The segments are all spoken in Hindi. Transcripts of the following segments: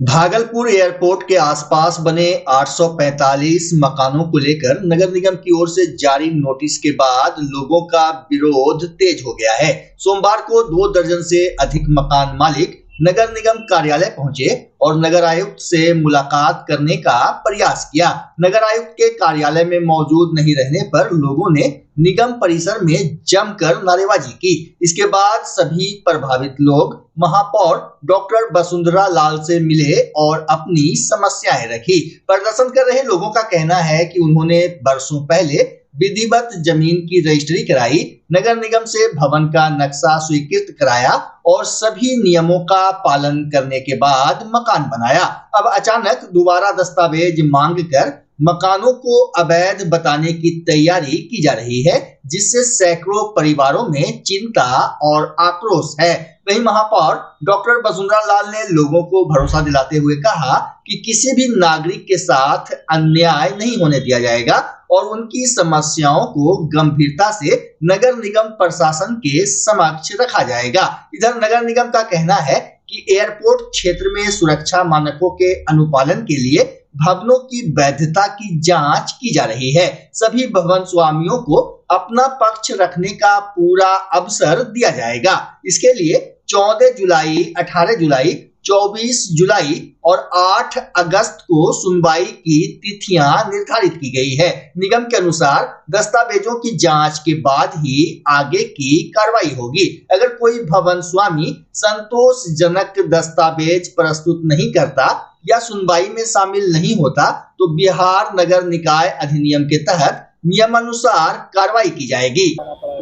भागलपुर एयरपोर्ट के आसपास बने 845 मकानों को लेकर नगर निगम की ओर से जारी नोटिस के बाद लोगों का विरोध तेज हो गया है। सोमवार को 2 दर्जन से अधिक मकान मालिक नगर निगम कार्यालय पहुंचे और नगर आयुक्त से मुलाकात करने का प्रयास किया। नगर आयुक्त के कार्यालय में मौजूद नहीं रहने पर लोगों ने निगम परिसर में जमकर नारेबाजी की। इसके बाद सभी प्रभावित लोग महापौर डॉक्टर वसुंधरा लाल से मिले और अपनी समस्याएं रखी। प्रदर्शन कर रहे लोगों का कहना है कि उन्होंने वर्षों पहले विधिवत जमीन की रजिस्ट्री कराई, नगर निगम से भवन का नक्शा स्वीकृत कराया और सभी नियमों का पालन करने के बाद मकान बनाया। अब अचानक दोबारा दस्तावेज मांगकर मकानों को अवैध बताने की तैयारी की जा रही है, जिससे सैकड़ों परिवारों में चिंता और आक्रोश है। वहीं महापौर डॉक्टर वसुंधरा लाल ने लोगों को भरोसा दिलाते हुए कहा कि किसी भी नागरिक के साथ अन्याय नहीं होने दिया जाएगा और उनकी समस्याओं को गंभीरता से नगर निगम प्रशासन के समक्ष रखा जाएगा। इधर नगर निगम का कहना है कि एयरपोर्ट क्षेत्र में सुरक्षा मानकों के अनुपालन के लिए भवनों की वैधता की जांच की जा रही है। सभी भवन स्वामियों को अपना पक्ष रखने का पूरा अवसर दिया जाएगा। इसके लिए 14 जुलाई, 18 जुलाई, 24 जुलाई और 8 अगस्त को सुनवाई की तिथियां निर्धारित की गई है। निगम के अनुसार दस्तावेजों की जांच के बाद ही आगे की कार्रवाई होगी। अगर कोई भवन स्वामी संतोषजनक दस्तावेज प्रस्तुत नहीं करता या सुनवाई में शामिल नहीं होता तो बिहार नगर निकाय अधिनियम के तहत नियमानुसार कार्रवाई की जाएगी।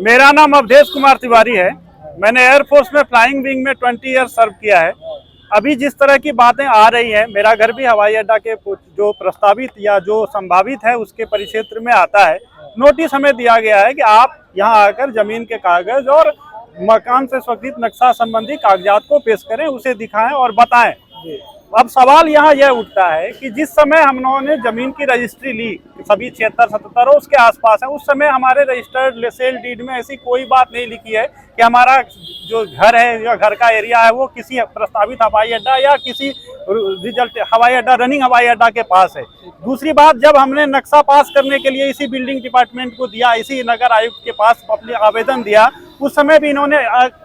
मेरा नाम अवधेश कुमार तिवारी है। मैंने एयरफोर्स में फ्लाइंग विंग में 20 ईयर सर्व किया है। अभी जिस तरह की बातें आ रही हैं, मेरा घर भी हवाई अड्डा के जो प्रस्तावित या जो संभावित है उसके परिक्षेत्र में आता है। नोटिस हमें दिया गया है कि आप यहां आकर जमीन के कागज और मकान से स्वीकृत नक्शा संबंधी कागजात को पेश करें, उसे दिखाएं और बताएं। अब सवाल यहाँ यह उठता है कि जिस समय हम लोगों ने जमीन की रजिस्ट्री ली, सभी 76-77 उसके आसपास है, उस समय हमारे रजिस्टर्ड सेल डीड में ऐसी कोई बात नहीं लिखी है कि हमारा जो घर है या घर का एरिया है वो किसी प्रस्तावित हवाई अड्डा या किसी रिजल्ट हवाई अड्डा रनिंग हवाई अड्डा के पास है। दूसरी बात, जब हमने नक्शा पास करने के लिए इसी बिल्डिंग डिपार्टमेंट को दिया, इसी नगर आयुक्त के पास अपने आवेदन दिया, उस समय भी इन्होंने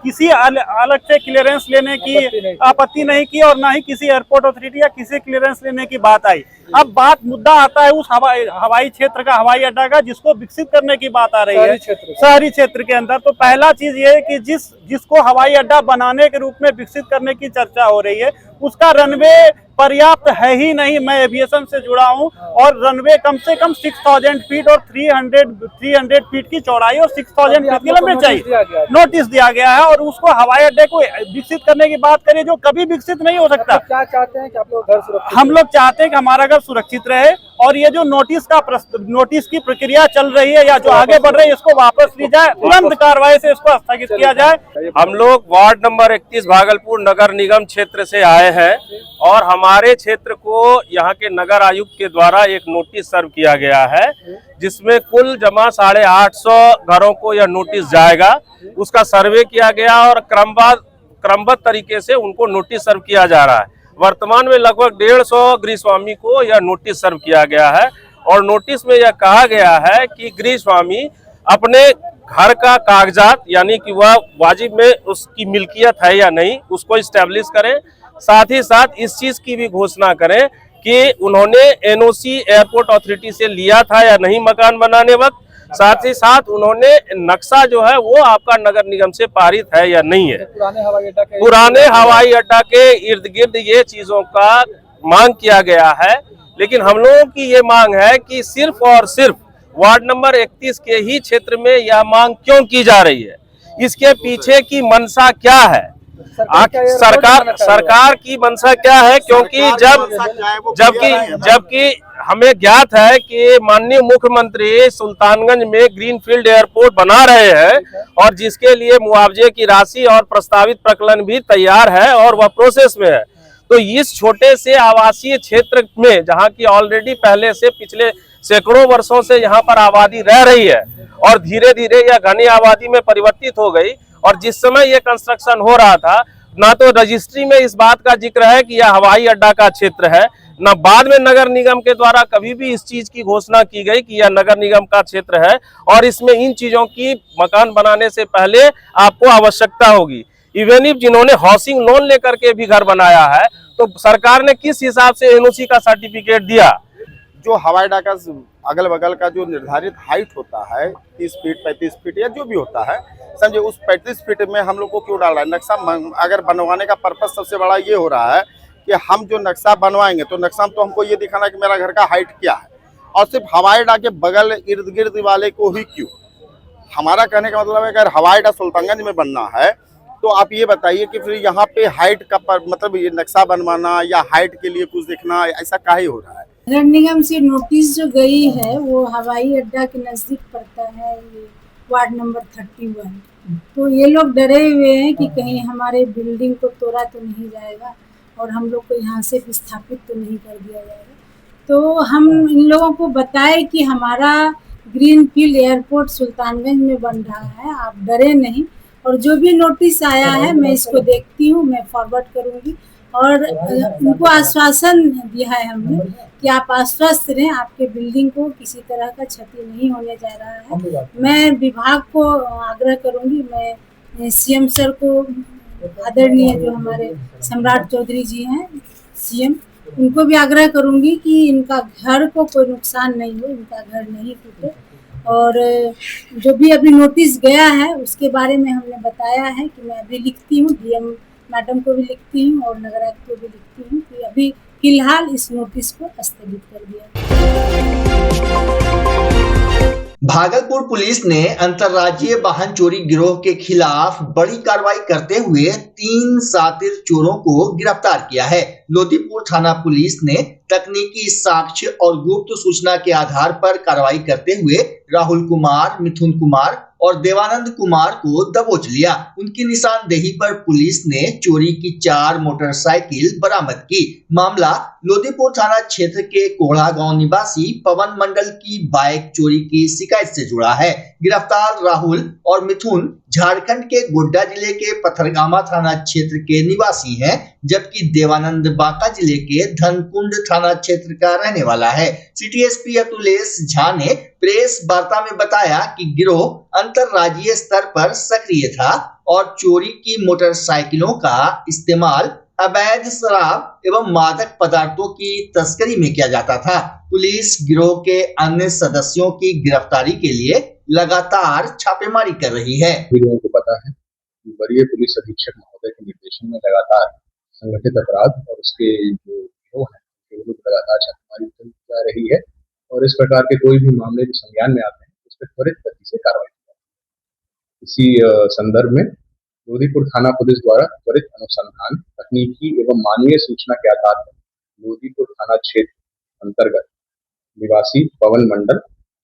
किसी अलग से क्लियरेंस लेने की आपत्ति नहीं की और ना ही किसी एयरपोर्ट अथॉरिटी या किसी क्लियरेंस लेने की बात आई। अब मुद्दा आता है उस हवाई क्षेत्र का, हवाई अड्डा का, जिसको विकसित करने की बात आ रही है शहरी क्षेत्र के अंदर। तो पहला चीज ये है कि जिसको हवाई अड्डा बनाने के रूप में विकसित करने की चर्चा हो रही है, उसका रनवे पर्याप्त है ही नहीं। मैं एविएशन से जुड़ा हूं और रनवे कम से कम 6000 फीट और 300 फीट की चौड़ाई और 6000 फीट की लंबाई चाहिए। नोटिस दिया गया है और उसको हवाई अड्डे को विकसित करने की बात करें जो कभी विकसित नहीं हो सकता। क्या चाहते हैं कि आप लोग घर सुरक्षित? हम लोग चाहते हैं कि हमारा घर सुरक्षित रहे और ये जो नोटिस की प्रक्रिया चल रही है या जो आगे बढ़ रही है इसको वापस ली जाए, तुरंत कार्रवाई से इसको स्थगित किया जाए। हम लोग वार्ड नंबर 31 भागलपुर नगर निगम क्षेत्र से आए हैं और हमारे क्षेत्र को यहाँ के नगर आयुक्त के द्वारा एक नोटिस सर्व किया गया है, जिसमें कुल जमा 850 घरों को यह नोटिस जाएगा। उसका सर्वे किया गया और क्रमबद्ध तरीके से उनको नोटिस सर्व किया जा रहा है। वर्तमान में लगभग 150 गृहस्वामी को यह नोटिस सर्व किया गया है और नोटिस में यह कहा गया है कि गृहस्वामी अपने घर का कागजात, यानी कि वह वाजिब में उसकी मिल्कियत है या नहीं, उसको इस्टेब्लिश करें। साथ ही साथ इस चीज की भी घोषणा करें कि उन्होंने एनओसी एयरपोर्ट अथॉरिटी से लिया था या नहीं मकान बनाने वक्त। साथ ही साथ उन्होंने नक्शा जो है वो आपका नगर निगम से पारित है या नहीं है। पुराने हवाई अड्डा के इर्द गिर्द ये चीजों का मांग किया गया है, लेकिन हम लोगों की ये मांग है कि सिर्फ और सिर्फ वार्ड नंबर 31 के ही क्षेत्र में यह मांग क्यों की जा रही है, इसके पीछे की मंशा क्या है, सरकार की मंशा क्या है? क्योंकि जबकि हमें ज्ञात है कि माननीय मुख्यमंत्री सुल्तानगंज में ग्रीनफील्ड एयरपोर्ट बना रहे हैं और जिसके लिए मुआवजे की राशि और प्रस्तावित प्रकलन भी तैयार है और वह प्रोसेस में है। तो इस छोटे से आवासीय क्षेत्र में, जहां की ऑलरेडी पहले से पिछले सैकड़ों वर्षों से यहाँ पर आबादी रह रही है और धीरे धीरे यह घनी आबादी में परिवर्तित हो गई। और जिस समय यह कंस्ट्रक्शन हो रहा था, ना तो रजिस्ट्री में इस बात का जिक्र है कि यह हवाई अड्डा का क्षेत्र है, न बाद में नगर निगम के द्वारा कभी भी इस चीज की घोषणा की गई कि यह नगर निगम का क्षेत्र है और इसमें इन चीजों की मकान बनाने से पहले आपको आवश्यकता होगी। इवन इफ जिन्होंने हाउसिंग लोन लेकर के भी घर बनाया है, तो सरकार ने किस हिसाब से एनओसी का सर्टिफिकेट दिया? जो हवाई अड्डा का अगल बगल का जो निर्धारित हाइट होता है 30 फीट 35 फीट या जो भी होता है, समझे, उस 35 फीट में हम लोग को क्यों डाल रहा है नक्शा? अगर बनवाने का पर्पस सबसे बड़ा ये हो रहा है कि हम जो नक्शा बनवाएंगे तो नक्शा में तो हमको ये दिखाना कि मेरा घर का हाइट क्या है, और सिर्फ हवाई अड्डा के बगल इर्द गिर्द वाले को ही क्यों? हमारा कहने का मतलब है अगर हवाई अड्डा सुल्तानगंज में बनना है तो आप ये बताइए कि फिर यहाँ पे हाइट का मतलब ये नक्शा बनवाना या हाइट के लिए कुछ देखना, ऐसा काहे हो रहा है? नगर निगम से नोटिस जो गई है वो हवाई अड्डा के नजदीक पड़ता है, ये वार्ड नंबर 31। तो ये लोग डरे हुए हैं कि कहीं हमारे बिल्डिंग को तोड़ा तो नहीं जाएगा और हम लोग को यहाँ से विस्थापित तो नहीं कर दिया जाएगा। तो हम इन लोगों को बताए कि हमारा ग्रीनफील्ड एयरपोर्ट सुल्तानगंज में बन रहा है, आप डरे नहीं। और जो भी नोटिस आया है मैं इसको देखती हूँ, मैं फॉरवर्ड करूँगी और उनको आश्वासन दिया है हमने कि आप आश्वस्त रहें, आपके बिल्डिंग को किसी तरह का क्षति नहीं होने जा रहा है। मैं विभाग को आग्रह करूँगी, मैं सीएम सर को, आदरणीय जो हमारे सम्राट चौधरी जी हैं सीएम, उनको भी आग्रह करूँगी कि इनका घर को कोई नुकसान नहीं हो, इनका घर नहीं टूटे। और जो भी अभी नोटिस गया है उसके बारे में हमने बताया है कि मैं अभी लिखती हूँ, डीएम मैडम को भी लिखती हूँ और नगर आयुक्त को भी लिखती हूँ कि अभी फिलहाल इस नोटिस को स्थगित कर दिया। भागलपुर पुलिस ने अंतर्राज्यीय वाहन चोरी गिरोह के खिलाफ बड़ी कार्रवाई करते हुए 3 शातिर चोरों को गिरफ्तार किया है। लोदीपुर थाना पुलिस ने तकनीकी साक्ष्य और गुप्त सूचना के आधार पर कार्रवाई करते हुए राहुल कुमार, मिथुन कुमार और देवानंद कुमार को दबोच लिया। उनकी निशानदेही पर पुलिस ने चोरी की 4 मोटरसाइकिल बरामद की। मामला लोदीपुर थाना क्षेत्र के कोढ़ा गांव निवासी पवन मंडल की बाइक चोरी की शिकायत से जुड़ा है। गिरफ्तार राहुल और मिथुन झारखंड के गोड्डा जिले के पथरगामा थाना क्षेत्र के निवासी हैं, जबकि देवानंद बांका जिले के धनकुंड थाना क्षेत्र का रहने वाला है। सिटी एसपी अतुलेश झा ने प्रेस वार्ता में बताया कि गिरोह अंतरराज्यीय स्तर पर सक्रिय था और चोरी की मोटरसाइकिलों का इस्तेमाल अवैध शराब एवं मादक पदार्थों की तस्करी में किया जाता था। पुलिस गिरोह के अन्य सदस्यों की गिरफ्तारी के लिए लगातार छापेमारी कर रही है। लोगों को पता है कि वरीय पुलिस अधीक्षक महोदय के निर्देशन में लगातार संगठित अपराध और उसके जो गिरोह हैं लगातार छापेमारी की जा रही है और इस प्रकार के कोई भी मामले जो संज्ञान में आते हैं उस पर त्वरित गति से कार्रवाई की जाती है। इसी संदर्भ में लोदीपुर थाना पुलिस द्वारा त्वरित अनुसंधान, तकनीकी एवं मानवीय सूचना के आधार पर लोदीपुर थाना क्षेत्र अंतर्गत निवासी पवन मंडल,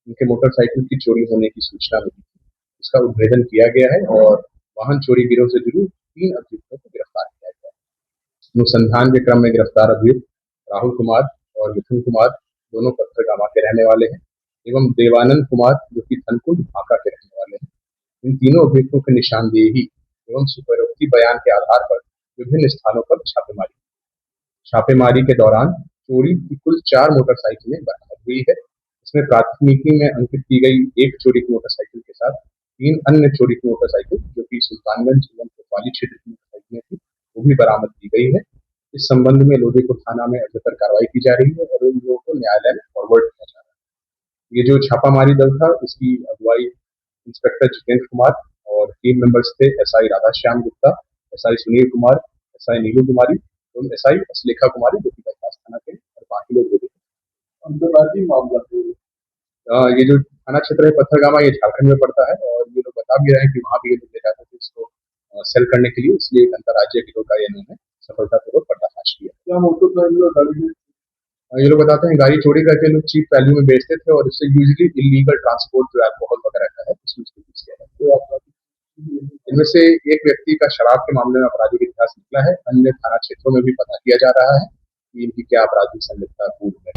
उनके मोटरसाइकिल की चोरी होने की सूचना मिली, इसका उद्भेदन किया गया है और वाहन चोरी गिरोह से जुड़ी 3 अभियुक्तों को गिरफ्तार किया गया है। अनुसंधान के क्रम में गिरफ्तार अभियुक्त राहुल कुमार और मिथुन कुमार दोनों पथरगामा के रहने वाले हैं एवं देवानंद कुमार जो कि धनकुंड बांका के रहने वाले हैं। इन तीनों अभियुक्तों की निशानदेही एवं सुपरोक्ति बयान के आधार पर विभिन्न स्थानों पर छापेमारी के दौरान चोरी की कुल 4 मोटरसाइकिलें बरामद हुई है। इसमें प्राथमिकी में अंकित की गई 1 चोरी की मोटरसाइकिल के साथ 3 अन्य चोरी की मोटरसाइकिल जो कि सुल्तानगंज एवं कोतवाली क्षेत्र की मोटरसाइकिलें थी वो भी बरामद की गई है। इस संबंध में लोदीपुर थाना में अग्रतर कार्रवाई की जा रही है और इन लोगों को न्यायालय में फॉरवर्ड किया जा रहा है। ये जो छापामारी दल था इसकी अगुवाई इंस्पेक्टर जितेंद्र कुमार और टीम मेंबर्स थे SI Radhashyam Gupta, SI Sunil Kumar, SI Nilu Kumari एवं एसआई असलेखा कुमारी जो कि बाईपास थाना के और बाकी लोग भी अंतर्राज्यीय मामला। ये जो थाना क्षेत्र है पथरगामा ये झारखंड में पड़ता है और ये लोग बता भी रहे हैं कि वहाँ भी ये लोग ले जाते थे इसको सेल करने के लिए, इसलिए एक अंतर्राज्यीय गिरोह का ये इन्होंने सफलतापूर्वक पर्दाफाश किया। ये लोग बताते हैं गाड़ी चोरी करके लोग चीप वैल्यू में बेचते थे और इससे यूजुअली इलीगल ट्रांसपोर्ट जो अल्कोहल वगैरह का है उसमें इसको यूज किया जाता है। इनमें से एक व्यक्ति का शराब के मामले में आपराधिक इतिहास निकला है। अन्य थाना क्षेत्रों में भी पता किया जा रहा है कि इनकी क्या आपराधिक संलिप्तता पूर्व है।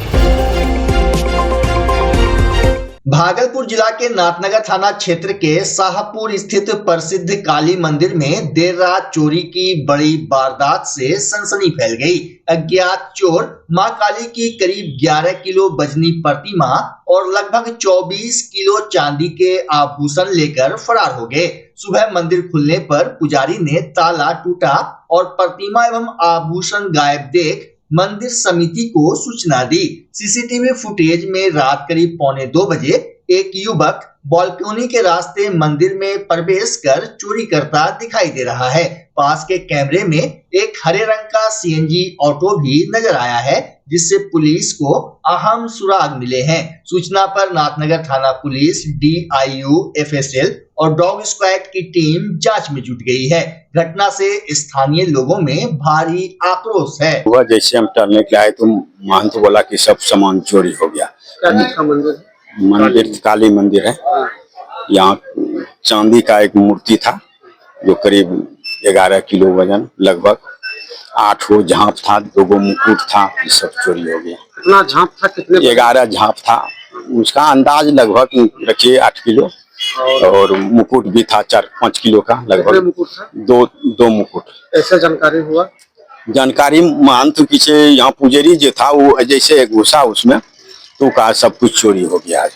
भागलपुर जिला के नाथनगर थाना क्षेत्र के शाहपुर स्थित प्रसिद्ध काली मंदिर में देर रात चोरी की बड़ी वारदात से सनसनी फैल गई। अज्ञात चोर मां काली की करीब 11 किलो वजनी प्रतिमा और लगभग 24 किलो चांदी के आभूषण लेकर फरार हो गए। सुबह मंदिर खुलने पर पुजारी ने ताला टूटा और प्रतिमा एवं आभूषण गायब देख मंदिर समिति को सूचना दी। सीसीटीवी फुटेज में रात करीब 1:45 बजे एक युवक बालकनी के रास्ते मंदिर में प्रवेश कर चोरी करता दिखाई दे रहा है। पास के कैमरे में एक हरे रंग का सीएनजी ऑटो भी नजर आया है, जिससे पुलिस को अहम सुराग मिले हैं। सूचना पर नाथनगर थाना पुलिस, DIU, FSL और डॉग स्क्वाड की टीम जांच में जुट गई है। घटना से स्थानीय लोगों में भारी आक्रोश है। हुआ जैसे हम टहलने के आए तो महंत बोला कि सब सामान चोरी हो गया। मंदिर काली मंदिर है, यहाँ चांदी का एक मूर्ति था जो करीब 11 किलो वजन, लगभग 8 झांप था, 2 मुकुट था, ये सब चोरी हो गया। कितना झांप था? कितने? 11 झांप था, उसका अंदाज लगभग रखिए 8 किलो और मुकुट भी था 4-5 किलो का लगभग। मुकुट था? दो मुकुट। ऐसे जानकारी हुआ? जानकारी महंत पीछे यहाँ पुजारी जो था वो जैसे घुसा उसमें तो कहा सब कुछ चोरी हो गया।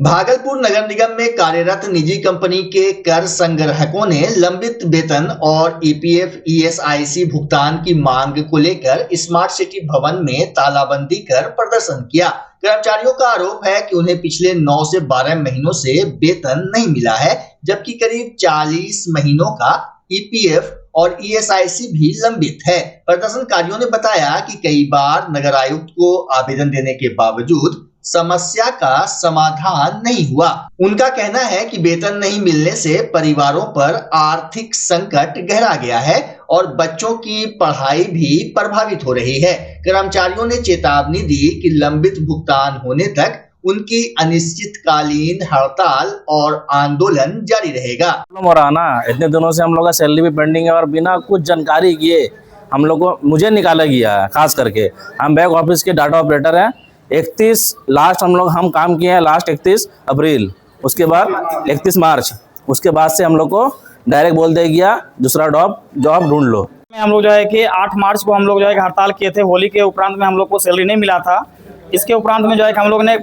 भागलपुर नगर निगम में कार्यरत निजी कंपनी के कर संग्राहकों ने लंबित वेतन और EPF ESIC भुगतान की मांग को लेकर स्मार्ट सिटी भवन में तालाबंदी कर प्रदर्शन किया। कर्मचारियों का आरोप है कि उन्हें पिछले 9 से 12 महीनों से वेतन नहीं मिला है, जबकि करीब 40 महीनों का EPF और ESIC भी लंबित है। प्रदर्शनकारियों ने बताया कि कई बार नगर आयुक्त को आवेदन देने के बावजूद समस्या का समाधान नहीं हुआ। उनका कहना है कि वेतन नहीं मिलने से परिवारों पर आर्थिक संकट गहरा गया है और बच्चों की पढ़ाई भी प्रभावित हो रही है। कर्मचारियों ने चेतावनी दी कि लंबित भुगतान होने तक उनकी अनिश्चितकालीन हड़ताल और आंदोलन जारी रहेगा। इतने दिनों से हम लोग का सैलरी भी पेंडिंग है और बिना कुछ जानकारी किए हम लोग को मुझे निकाला गया है। खास करके हम बैक ऑफिस के डाटा ऑपरेटर हैं। 31 लास्ट हम काम किए हैं, लास्ट 31 अप्रैल, उसके बाद 31 मार्च, उसके बाद से हम लोग को डायरेक्ट बोल दिया गया दूसरा जॉब ढूंढ लो। हम लोग जो है कि 8 मार्च को हम लोग जो है हड़ताल किए थे। होली के उपरांत में हम लोग को सैलरी नहीं मिला था। इसके उपरांत में जो है कि हम लोग ने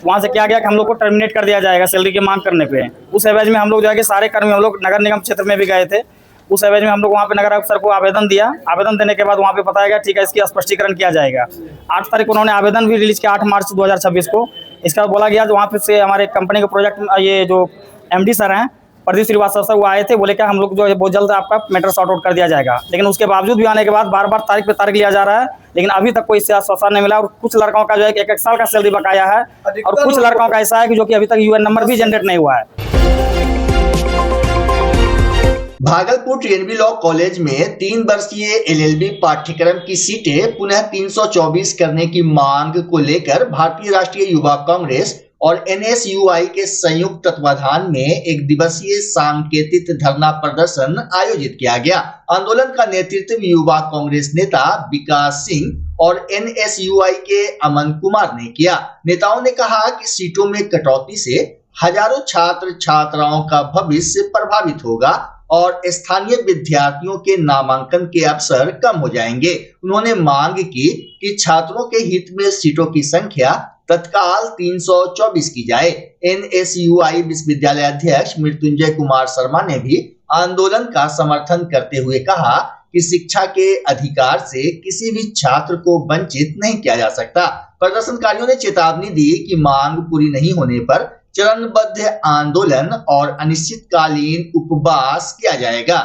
वहाँ से क्या गया कि हम लोग को टर्मिनेट कर दिया जाएगा सैलरी की मांग करने पे। उस एवज में हम लोग जो है कि सारे कर्मी हम लोग नगर निगम क्षेत्र में भी गए थे। उस एवज में हम लोग वहाँ पे नगर आयुक्त सर को आवेदन दिया। आवेदन देने के बाद वहाँ पे बताया गया ठीक है, इसकी स्पष्टीकरण किया जाएगा। 8 तारीख को उन्होंने आवेदन भी रिलीज किया, 8 मार्च 2026 को। इसके बाद बोला गया वहाँ पे से हमारे कंपनी के प्रोजेक्ट ये जो MD सर हैं प्रदीप श्रीवास्तव सर, वो आए थे, बोले क्या हम लोग जो है बहुत जल्द आपका मैटर सॉर्ट आउट कर दिया जाएगा। लेकिन उसके बावजूद भी आने के बाद बार बार तारीख पे तारीख लिया जा रहा है, लेकिन अभी तक कोई इससे आश्वासन नहीं मिला। और कुछ लड़कों का जो है 1-1 साल का सैलरी बकाया है और कुछ लड़कों का ऐसा है कि जो कि अभी तक UN नंबर भी जनरेट नहीं हुआ है। भागलपुर TNB लॉ कॉलेज में 3 वर्षीय LLB पाठ्यक्रम की सीटें पुनः 324 करने की मांग को लेकर भारतीय राष्ट्रीय युवा कांग्रेस और NSUI के संयुक्त तत्वाधान में 1 दिवसीय सांकेतिक धरना प्रदर्शन आयोजित किया गया। आंदोलन का नेतृत्व युवा कांग्रेस नेता विकास सिंह और NSUI के अमन कुमार ने किया। नेताओं ने कहा कि सीटों में कटौती से हजारों छात्र छात्राओं का भविष्य प्रभावित होगा और स्थानीय विद्यार्थियों के नामांकन के अवसर कम हो जाएंगे। उन्होंने मांग की कि छात्रों के हित में सीटों की संख्या तत्काल 324 की जाए। NSUI विश्वविद्यालय अध्यक्ष मृत्युंजय कुमार शर्मा ने भी आंदोलन का समर्थन करते हुए कहा कि शिक्षा के अधिकार से किसी भी छात्र को वंचित नहीं किया जा सकता। प्रदर्शनकारियों ने चेतावनी दी कि मांग पूरी नहीं होने पर चरणबद्ध आंदोलन और अनिश्चितकालीन उपवास किया जाएगा।